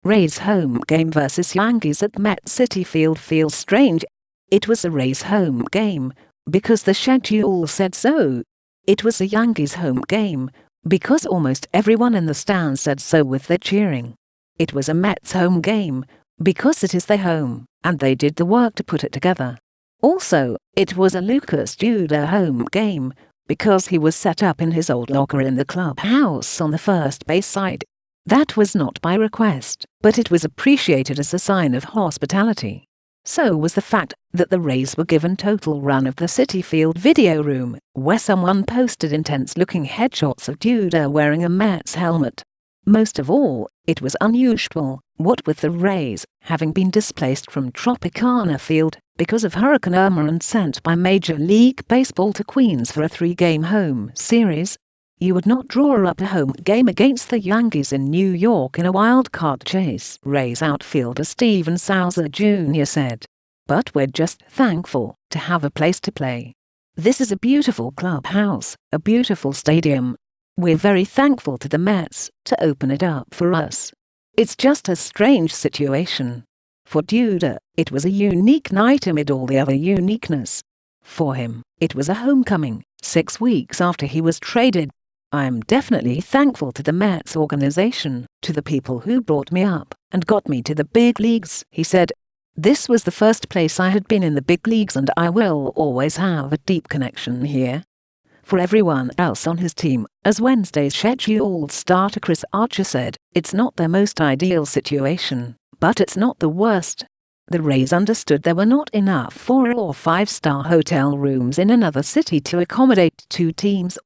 Rays home game versus Yankees at Mets Citi Field feels strange. It was a Rays home game because the schedule said so. It was a Yankees home game because almost everyone in the stands said so with their cheering. It was a Mets home game because it is their home and they did the work to put it together. Also, it was a Lucas Duda home game because he was set up in his old locker in the clubhouse on the first base side. That was not by request, but it was appreciated as a sign of hospitality. So was the fact that the Rays were given total run of the Citi Field video room, where someone posted intense-looking headshots of Duda wearing a Mets helmet. Most of all, it was unusual, what with the Rays having been displaced from Tropicana Field because of Hurricane Irma and sent by Major League Baseball to Queens for a 3-game home series. You would not draw up a home game against the Yankees in New York in a wild-card chase, Rays outfielder Steven Souza Jr. said. But we're just thankful to have a place to play. This is a beautiful clubhouse, a beautiful stadium. We're very thankful to the Mets to open it up for us. It's just a strange situation. For Duda, it was a unique night amid all the other uniqueness. For him, it was a homecoming, 6 weeks after he was traded. I'm definitely thankful to the Mets organization, to the people who brought me up and got me to the big leagues, he said. This was the first place I had been in the big leagues and I will always have a deep connection here. For everyone else on his team, as Wednesday's scheduled starter Chris Archer said, it's not their most ideal situation, but it's not the worst. The Rays understood there were not enough 4- or 5-star hotel rooms in another city to accommodate 2 teams.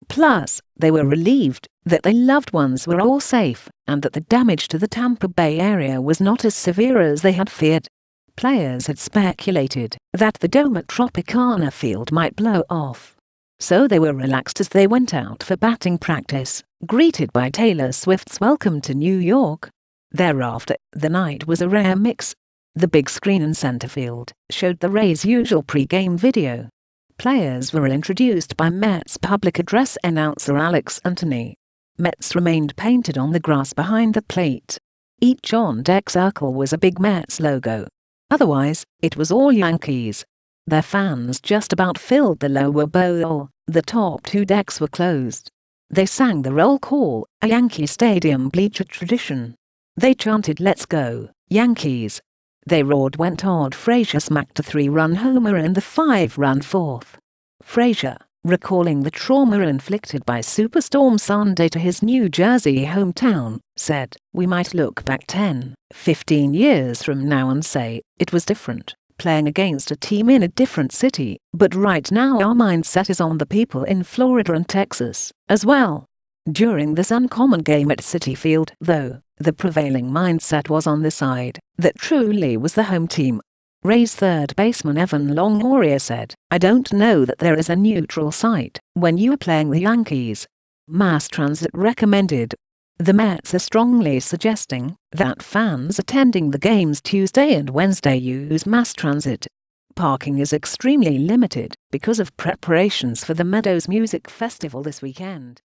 Plus, they were relieved that their loved ones were all safe and that the damage to the Tampa Bay area was not as severe as they had feared. Players had speculated that the dome at Tropicana Field might blow off. So they were relaxed as they went out for batting practice, greeted by Taylor Swift's Welcome to New York. Thereafter, the night was a rare mix. The big screen in center field showed the Rays' usual pre-game video. Players were introduced by Mets public address announcer Alex Anthony. Mets remained painted on the grass behind the plate. Each on-deck circle was a big Mets logo. Otherwise, it was all Yankees. Their fans just about filled the lower bowl. The top 2 decks were closed. They sang the roll call, a Yankee Stadium bleacher tradition. They chanted "Let's go, Yankees." They roared when Todd Frazier smacked a 3-run homer in the 5-run fourth. Frazier, recalling the trauma inflicted by Superstorm Sunday to his New Jersey hometown, said, "We might look back 10, 15 years from now and say, it was different, playing against a team in a different city, but right now our mindset is on the people in Florida and Texas, as well." During this uncommon game at Citi Field, though, the prevailing mindset was on the side that truly was the home team. Rays third baseman Evan Longoria said, "I don't know that there is a neutral site when you are playing the Yankees. Mass transit recommended." The Mets are strongly suggesting that fans attending the games Tuesday and Wednesday use mass transit. Parking is extremely limited because of preparations for the Meadows Music Festival this weekend.